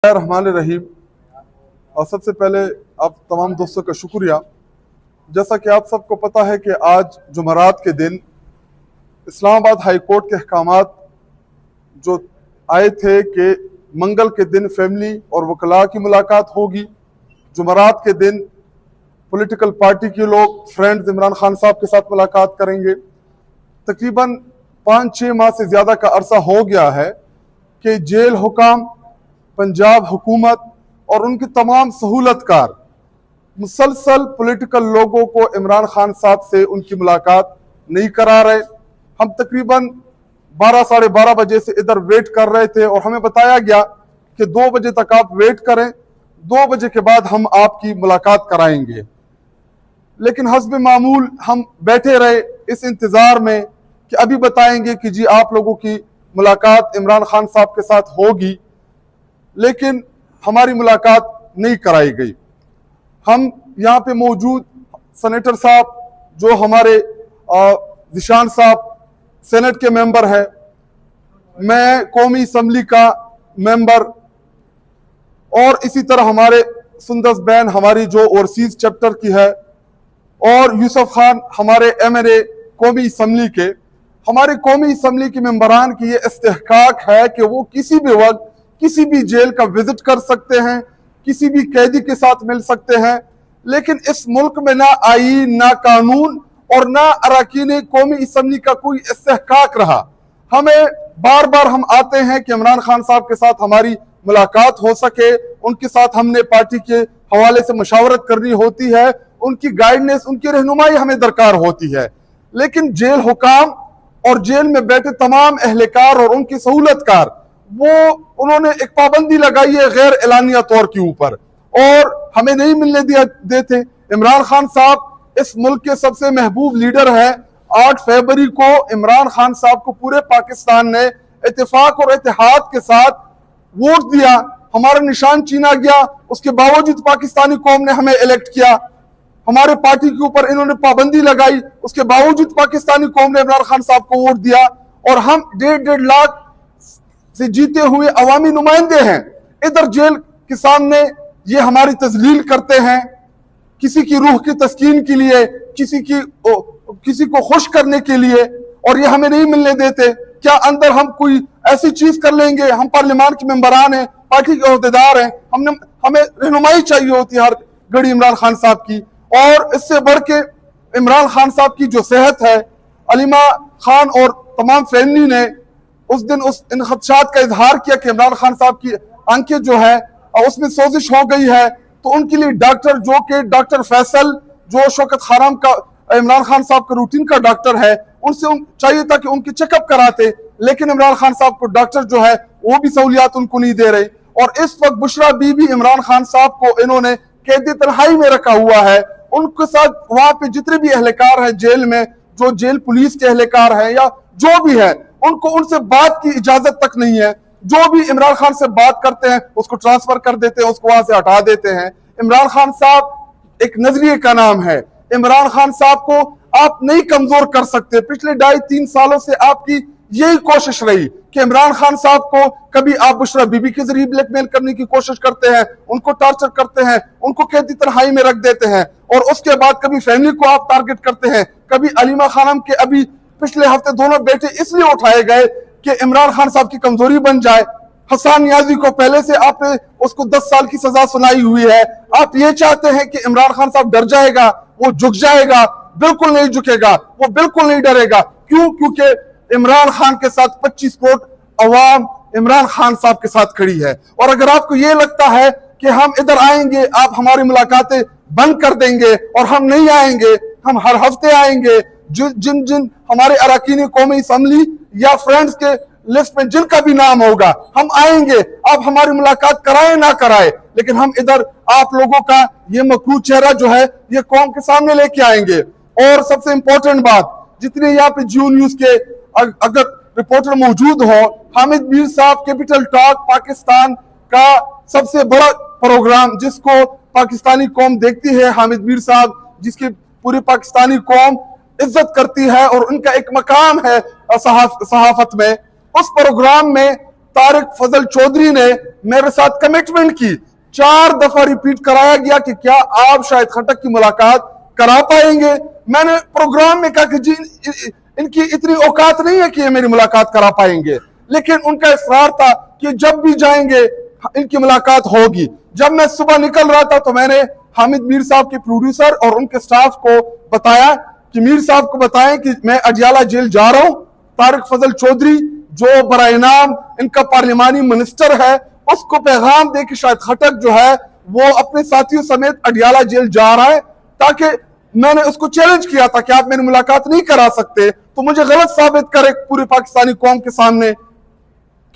रहमान रहीम। और सबसे पहले आप तमाम दोस्तों का शुक्रिया। जैसा कि आप सबको पता है कि आज जुमेरात के दिन इस्लामाबाद हाई कोर्ट के अहकामात जो आए थे कि मंगल के दिन फैमिली और वकला की मुलाकात होगी, जुमेरात के दिन पॉलिटिकल पार्टी के लोग फ्रेंड्स इमरान खान साहब के साथ मुलाकात करेंगे। तकरीबन 5-6 माह से ज़्यादा का अरसा हो गया है कि जेल हुकाम, पंजाब हुकूमत और उनके तमाम सहूलतकार मुसलसल पॉलिटिकल लोगों को इमरान खान साहब से उनकी मुलाकात नहीं करा रहे। हम तकरीबन 12-12:30 बजे से इधर वेट कर रहे थे और हमें बताया गया कि 2 बजे तक आप वेट करें, 2 बजे के बाद हम आपकी मुलाकात कराएंगे। लेकिन हस्ब मामूल हम बैठे रहे इस इंतज़ार में कि अभी बताएंगे कि जी आप लोगों की मुलाकात इमरान खान साहब के साथ होगी, लेकिन हमारी मुलाकात नहीं कराई गई। हम यहाँ पे मौजूद सेनेटर साहब जो हमारे जिशान साहब सेनेट के मेंबर है, मैं कौमी असम्बली का मेंबर, और इसी तरह हमारे सुंदस बैन हमारी जो ओवरसीज चैप्टर की है, और यूसुफ खान हमारे MNA कौमी असम्बली के। हमारे कौमी असम्बली के मेंबरान की ये इस्तेहकाक है कि वो किसी भी वक्त किसी भी जेल का विजिट कर सकते हैं, किसी भी कैदी के साथ मिल सकते हैं। लेकिन इस मुल्क में ना आईन, ना कानून और ना अरकान कौमी असम्बली का कोई इस्तेहकाक रहा। हमें बार बार हम आते हैं कि इमरान खान साहब के साथ हमारी मुलाकात हो सके, उनके साथ हमने पार्टी के हवाले से मशावरत करनी होती है, उनकी गाइडेंस, उनकी रहनुमाई हमें दरकार होती है। लेकिन जेल हुकाम और जेल में बैठे तमाम अहलकार और उनकी सहूलतकार उन्होंने एक पाबंदी लगाई है गैर एलानिया तौर के ऊपर, और हमें नहीं मिलने देते। इमरान खान साहब इस मुल्क के सबसे महबूब लीडर है। 8 फरवरी को इमरान खान साहब को पूरे पाकिस्तान ने इत्तेफाक और इत्तेहाद के साथ वोट दिया, हमारा निशान चीना गया, उसके बावजूद पाकिस्तानी कौम ने हमें इलेक्ट किया। हमारे पार्टी के ऊपर इन्होंने पाबंदी लगाई, उसके बावजूद पाकिस्तानी कौम ने इमरान खान साहब को वोट दिया, और हम 1.5 लाख से जीते हुए अवामी नुमाइंदे हैं। इधर जेल के सामने ये हमारी तजलील करते हैं, किसी की रूह की तस्कीन के लिए, किसी को खुश करने के लिए, और ये हमें नहीं मिलने देते। क्या अंदर हम कोई ऐसी चीज कर लेंगे? हम पार्लियामान के मेंबरान हैं, पार्टी के अहदेदार हैं, हमें रहनुमाई चाहिए होती है हर घड़ी इमरान खान साहब की। और इससे बढ़ के इमरान खान साहब की जो सेहत है, अलीमा खान और तमाम फैमिली ने उस दिन इन खदशात का इजहार किया कि इमरान खान साहब की आंखें जो है उसमें सोजिश हो गई है। तो उनके लिए डॉक्टर, जो कि डॉक्टर फैसल, जो शौकत खाराम का इमरान खान साहब का रूटीन का डॉक्टर है, उनसे चाहिए था कि उनकी चेकअप कराते, लेकिन इमरान खान साहब को डॉक्टर जो है वो भी सहूलियात उनको नहीं दे रहे। और इस वक्त बुशरा बीबी इमरान खान साहब को इन्होंने कैदी तन्हाई में रखा हुआ है। उनके साथ वहां पे जितने भी अहलकार हैं जेल में, जो जेल पुलिस के अहलकार हैं या जो भी है, उनको उनसे बात की इजाजत तक नहीं है। जो भी इमरान खान से बात करते हैं उसको ट्रांसफर कर देते हैं, उसको वहां से हटा देते हैं। इमरान खान साहब एक नजरिए का नाम है। इमरान खान साहब को आप नहीं कमजोर कर सकते। पिछले 2.5-3 सालों से आपकी यही कोशिश रही कि इमरान खान साहब को कभी आप बुशरा बीबी के जरिए ब्लैकमेल करने की कोशिश करते हैं, उनको टॉर्चर करते हैं, उनको कैदी तन्हाई में रख देते हैं, और उसके बाद कभी फैमिली को आप टारगेट करते हैं। कभी अलीमा खानम के अभी पिछले हफ्ते दोनों बेटे इसलिए उठाए गए कि इमरान खान साहब की कमजोरी बन जाए। हसन नियाजी को पहले से आपने उसको 10 साल की सजा सुनाई हुई है। आप ये चाहते हैं कि इमरान खान साहब डर जाएगा, वो झुक जाएगा? बिल्कुल नहीं झुकेगा, वो बिल्कुल नहीं डरेगा। क्यों? क्योंकि इमरान खान के साथ 25 करोड़ अवाम इमरान खान साहब के साथ खड़ी है। और अगर आपको ये लगता है कि हम इधर आएंगे, आप हमारी मुलाकातें बंद कर देंगे और हम नहीं आएंगे, हम हर हफ्ते आएंगे। जिन जिन हमारे अरकान कौमी असम्बली या फ्रेंड्स के लिस्ट में जिनका भी नाम होगा, हम आएंगे। आप हमारी मुलाकात कराएं ना कराएं, लेकिन हम इधर आप लोगों का ये मकरूज चेहरा जो है ये कौम के सामने लेके आएंगे। और सबसे इंपॉर्टेंट बात, जितने यहाँ पे जियो न्यूज के अगर रिपोर्टर मौजूद हो, हामिद मीर साहब कैपिटल टॉक पाकिस्तान का सबसे बड़ा प्रोग्राम जिसको पाकिस्तानी कौम देखती है, हामिद मीर साहब जिसकी पूरी पाकिस्तानी कौम इज्जत करती है और उनका एक मकाम है सहाफत में, उस प्रोग्राम में तारिक फजल चौधरी ने मेरे साथ कमिटमेंट की, 4 दफा रिपीट कराया गया कि क्या आप शाहिद खट्टक की मुलाकात करा पाएंगे। मैंने प्रोग्राम में कहा कि जी इनकी इतनी औकात नहीं है कि ये मेरी मुलाकात करा पाएंगे, लेकिन उनका इसरार था कि जब भी जाएंगे इनकी मुलाकात होगी। जब मैं सुबह निकल रहा था तो मैंने हामिद मीर साहब के प्रोड्यूसर और उनके स्टाफ को बताया कि मीर साहब को बताएं कि मैं अडियाला जेल जा रहा हूं। तारिक फजल चौधरी जो बराए नाम इनका पार्लिमानी मिनिस्टर है, उसको पैगाम दे कि शाहिद खट्टक जो है वो अपने साथियों समेत अडियाला जेल जा रहा है, ताकि मैंने उसको चैलेंज किया था कि आप मेरी मुलाकात नहीं करा सकते तो मुझे गलत साबित करे पूरी पाकिस्तानी कौम के सामने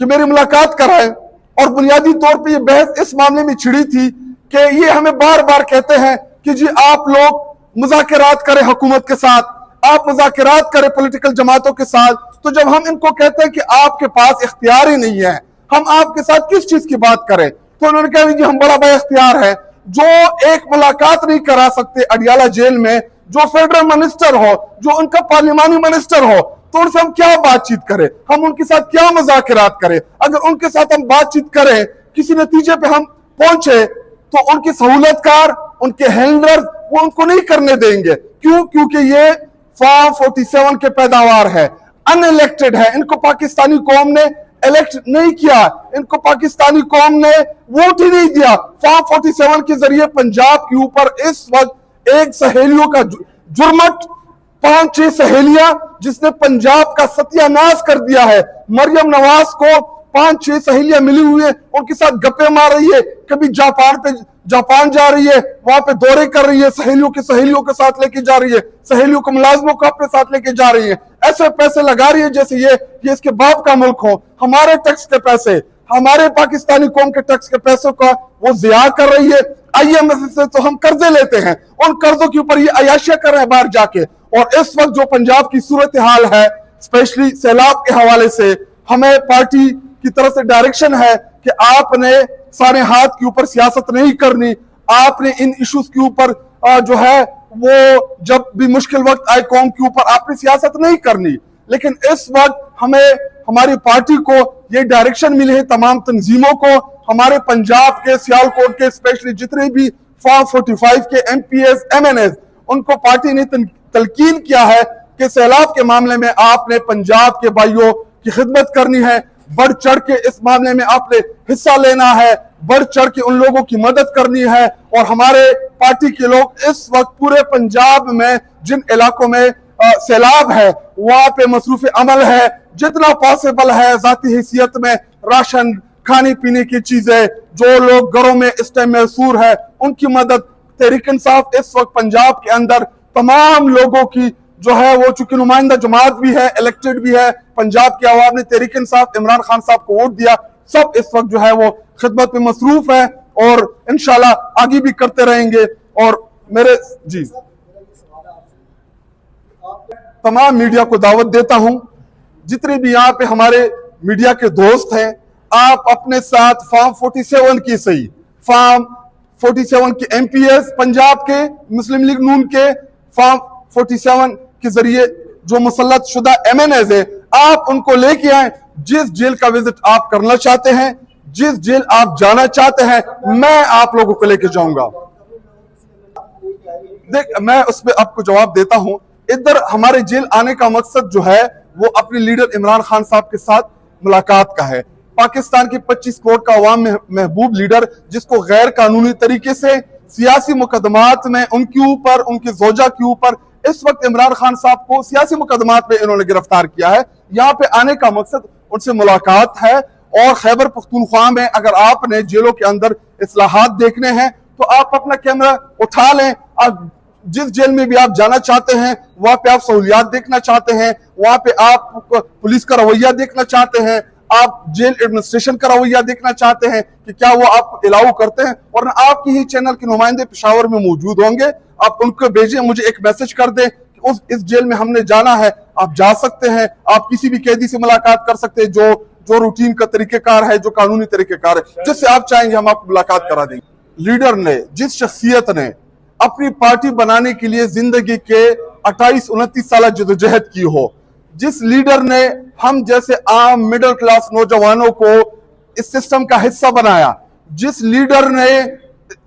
कि मेरी मुलाकात कराए। और बुनियादी तौर पे ये बहस इस मामले में छिड़ी थी कि ये हमें बार बार कहते हैं कि जी आप लोग मुज़ाकरात करें हुकूमत के साथ, आप मुज़ाकरात करें पॉलिटिकल जमातों के साथ। तो जब हम इनको कहते हैं कि आपके पास इख्तियार ही नहीं है, हम आपके साथ किस चीज की बात करें, तो उन्होंने कहा जी हम बड़ा इख्तियार है, जो एक मुलाकात नहीं करा सकते अडियाला जेल में, जो फेडरल मिनिस्टर हो, जो उनका पार्लिमानी मिनिस्टर हो, तो उनसे हम क्या बातचीत करें, हम उनके साथ क्या मुज़ाकरात करें। अगर उनके साथ हम बातचीत करें, किसी नतीजे पे हम पहुंचे, तो उनके सहूलतकार, उनके हैंडलर वो उनको नहीं करने देंगे। क्यों? क्योंकि ये फॉर्म 47 के पैदावार है, अनइलेक्टेड है, इनको पाकिस्तानी कौम ने इलेक्ट नहीं किया, इनको पाकिस्तानी कौम ने वोट ही नहीं दिया। फॉर्म 47 के जरिए पंजाब के ऊपर इस वक्त एक सहेलियों का जुर्मट, 5-6 सहेलियां जिसने पंजाब का सत्यानाश कर दिया है। मरियम नवाज को 5-6 सहेलियां मिली हुई है, उनके साथ गप्पे मार रही है, कभी जापान जा रही है, वहां पे दौरे कर रही है, सहेलियों के साथ लेके जा रही है, सहेलियों को मुलाजमों को अपने साथ लेके जा रही है, ऐसे पैसे लगा रही है जैसे ये इसके बाप का मुल्क हो। हमारे टैक्स के पैसे, हमारे पाकिस्तानी कौम के टैक्स के पैसों का वो जिया कर रही है। IMF से तो हम कर्जे लेते हैं, उन कर्जों के ऊपर ये अयाशिया कर रहे हैं बाहर जाके। और इस वक्त जो पंजाब की सूरत हाल है, स्पेशली सैलाब के हवाले से, हमें पार्टी की तरफ से डायरेक्शन है कि आपने सारे हाथ के ऊपर सियासत नहीं करनी, आपने इन इश्यूज के ऊपर जो है वो जब भी मुश्किल वक्त आए कौम के ऊपर आपने सियासत नहीं करनी। लेकिन इस वक्त हमें हमारी पार्टी को ये डायरेक्शन मिली है, तमाम तंजीमों को, हमारे पंजाब के सियालकोट के स्पेशली जितने भी फॉर्म 45 के MPs MNs, उनको पार्टी ने तलकीन किया है कि सैलाब के मामले में आपने पंजाब के भाइयों की खिदमत करनी है, बढ़ चढ़ के इस मामले में आपने हिस्सा लेना है, बढ़ चढ़ के उन लोगों की मदद करनी है। और हमारे पार्टी के लोग इस वक्त पूरे पंजाब में जिन इलाकों में सैलाब है वहां पे मसरूफ अमल है, जितना पॉसिबल है जाती हैसियत में राशन, खाने पीने की चीजें, जो लोग घरों में इस टाइम मैसूर है उनकी मदद। तहरीक इंसाफ इस वक्त पंजाब के अंदर तमाम लोगों की जो है वो चूंकि नुमाइंदा जमात भी है, इलेक्टेड भी है, पंजाब की आवाम ने तहरीक इंसाफ इमरान खान साहब को वोट दिया, सब इस वक्त जो है वो खिदमत में मसरूफ है और इंशाल्लाह आगे भी करते रहेंगे। और मेरे जी तमाम मीडिया को दावत देता हूं, जितने भी यहाँ पे हमारे मीडिया के दोस्त हैं, आप अपने साथ फॉर्म 47 की सही, फॉर्म 47 के MPs पंजाब के मुस्लिम लीग नून के फॉर्म 47 के जरिए जो मुसल्लत शुदा MNs है, आप उनको लेके आए। जिस जेल का विजिट आप करना चाहते हैं, जिस जेल आप जाना चाहते हैं, मैं आप लोगों को लेके जाऊंगा। देख, मैं उस पर आपको जवाब देता हूं। इधर हमारे जेल आने का मकसद जो है वो अपने लीडर इमरान खान साहब के साथ मुलाकात का है। पाकिस्तान के 25 करोड़ का अवाम महबूब लीडर, जिसको गैर कानूनी तरीके से सियासी मुकदमात में उनके ऊपर, उनके जोजा के ऊपर इस वक्त इमरान खान साहब को सियासी मुकदमात में इन्होंने गिरफ्तार किया है। यहाँ पे आने का मकसद उनसे मुलाकात है। और खैबर पख्तूनख्वा में अगर आपने जेलों के अंदर इस्लाहात देखने हैं तो आप अपना कैमरा उठा लें, आप जिस जेल में भी आप जाना चाहते हैं, वहां पे आप सहूलियात देखना चाहते हैं, वहां पे आप पुलिस का रवैया देखना चाहते हैं, आप जेल एडमिनिस्ट्रेशन का रवैया देखना चाहते हैं कि क्या वो आपको अलाउ करते हैं, और आपकी ही चैनल के नुमाइंदे पेशावर में मौजूद होंगे। आप उनको भेजें, मुझे एक मैसेज कर दें कि इस जेल में हमने जाना है, आप जा सकते हैं। आप किसी भी कैदी से मुलाकात कर सकते हैं जो रूटीन का तरीकेकार है, जो कानूनी तरीकेकार है, जिससे आप चाहेंगे हम आपको मुलाकात करा देंगे। लीडर ने, जिस शख्सियत ने अपनी पार्टी बनाने के लिए जिंदगी के 28-29 साल जदोजहद की हो, जिस लीडर ने हम जैसे आम मिडिल क्लास नौजवानों को इस सिस्टम का हिस्सा बनाया, जिस लीडर ने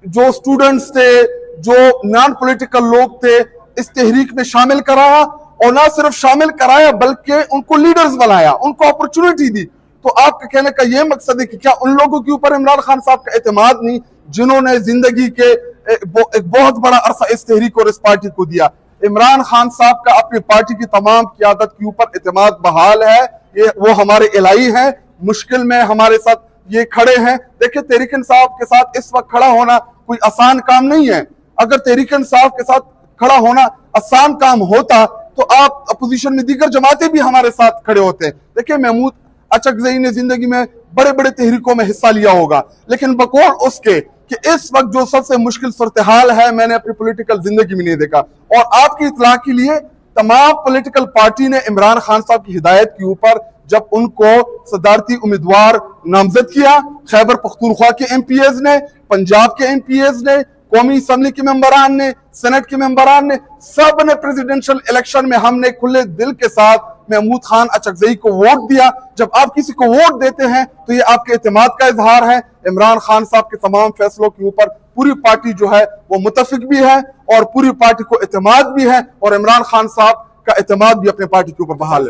जो स्टूडेंट्स थे, जो नॉन पॉलिटिकल लोग थे, इस तहरीक में शामिल कराया, और ना सिर्फ शामिल कराया बल्कि उनको लीडर्स बनाया, उनको अपॉर्चुनिटी दी। तो आपके कहने का यह मकसद है कि क्या उन लोगों के ऊपर इमरान खान साहब का एतमाद नहीं जिन्होंने जिंदगी के एक बहुत बड़ा अरसा इस तहरीक और इस पार्टी को दिया? इमरान खान साहब का अपनी पार्टी की तमाम क़यादत के ऊपर एतमाद बहाल है। ये वो हमारे इलाही हैं, मुश्किल में हमारे साथ ये खड़े हैं। देखिए, तहरीक इंसाफ के साथ इस वक्त खड़ा होना कोई आसान काम नहीं है। अगर तहरीक इंसाफ के साथ खड़ा होना आसान काम होता तो आप अपोजिशन में दीगर जमातें भी हमारे साथ खड़े होते। देखिए, महमूद अचकज़ई ने जिंदगी में बड़े बड़े तहरीकों में हिस्सा लिया होगा, लेकिन बकौल उसके कि इस वक्त जो सबसे मुश्किल सूरत हाल है मैंने अपनी पॉलिटिकल जिंदगी में नहीं देखा। और आपकी इत्तला के लिए, तमाम पॉलिटिकल पार्टी ने इमरान खान साहब की हिदायत के ऊपर जब उनको सदारती उम्मीदवार नामजद किया, खैबर पख्तूनख्वा के एमपीएज ने, पंजाब के एमपीएज ने, कौमी असम्बली के मेंबरान ने, सेनेट के मेंबरान ने, सब ने प्रेसिडेंशियल इलेक्शन में हमने खुले दिल के साथ महमूद खान अचकज़ई को वोट दिया। जब आप किसी को वोट देते हैं तो ये आपके एतमाद का इजहार है। इमरान खान साहब के तमाम फैसलों के ऊपर पूरी पार्टी जो है वो मुतफिक भी है और पूरी पार्टी को एतमाद भी है, और इमरान खान साहब का एतमाद भी अपने पार्टी के ऊपर बहाल है।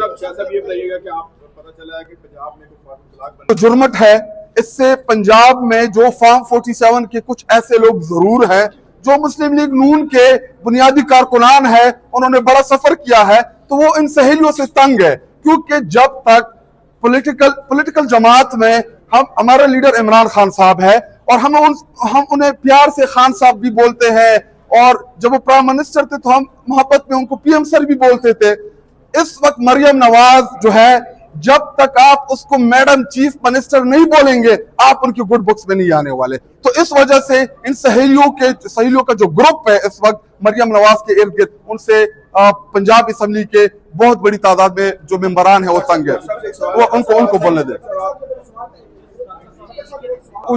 तो जुर्मत है, इससे पंजाब में जो फॉर्म 47 के कुछ ऐसे लोग जरूर हैं जो मुस्लिम लीग नून के बुनियादी कारकुनान है, उन्होंने बड़ा सफर किया है, तो वो इन सहेलियों से तंग है। क्योंकि जब तक पॉलिटिकल जमात में हमारा लीडर इमरान खान साहब है और हम उन्हें प्यार से खान साहब भी बोलते हैं, और जब वो प्राइम मिनिस्टर थे तो हम मोहब्बत में उनको पीएम सर भी बोलते थे। इस वक्त मरियम नवाज जो है, जब तक आप उसको मैडम चीफ मिनिस्टर नहीं बोलेंगे आप उनके गुड बुक्स में नहीं आने वाले। तो इस वजह से इन सहेलियों का जो ग्रुप है इस वक्त मरियम नवाज के इर्द गिर्द, उनसे पंजाब असम्बली के बहुत बड़ी तादाद में जो मेंबरान है वो तंग है, वो उनको बोलने दे।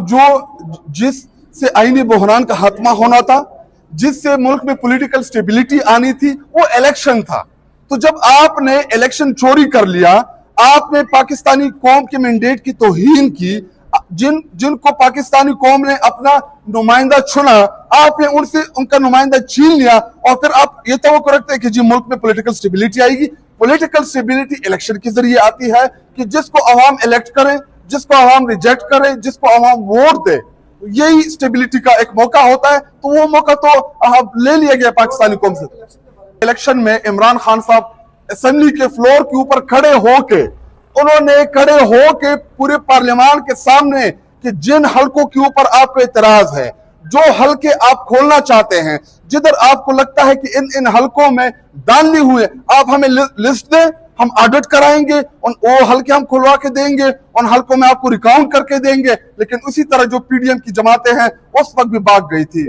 जो जिससे आईनी बहरान का खात्मा होना था, जिससे मुल्क में पॉलिटिकल स्टेबिलिटी आनी थी, वो इलेक्शन था। तो जब आपने इलेक्शन चोरी कर लिया, आपने पाकिस्तानी कौम के मैंडेट की तौहीन की, जिनको पाकिस्तानी कौम ने अपना नुमाइंदा चुना, आपने उनसे उनका नुमाइंदा छीन लिया, और फिर आप ये तवक्को रखते हैं कि जी मुल्क में पॉलिटिकल स्टेबिलिटी आएगी। पॉलिटिकल स्टेबिलिटी इलेक्शन के जरिए आती है कि जिसको अवाम इलेक्ट करे, जिसको अवाम रिजेक्ट करे, जिसको अवाम वोट दे, यही स्टेबिलिटी का एक मौका होता है। तो वो मौका तो ले लिया गया पाकिस्तानी कौम से। इलेक्शन में इमरान खान साहब असेंबली के फ्लोर के ऊपर खड़े होके पूरे पार्लियामान के सामने कि जिन हलकों के ऊपर आपको इतराज है, जो हलके आप खोलना चाहते हैं, जिधर आपको लगता है कि इन हलकों में दानली हुए, आप हमें लिस्ट दें, हम ऑडिट कराएंगे, वो हल्के हम खुलवा के देंगे, उन हल्कों में आपको रिकाउंट करके देंगे। लेकिन उसी तरह जो पीडीएम की जमातें हैं उस वक्त भी भाग गई थी।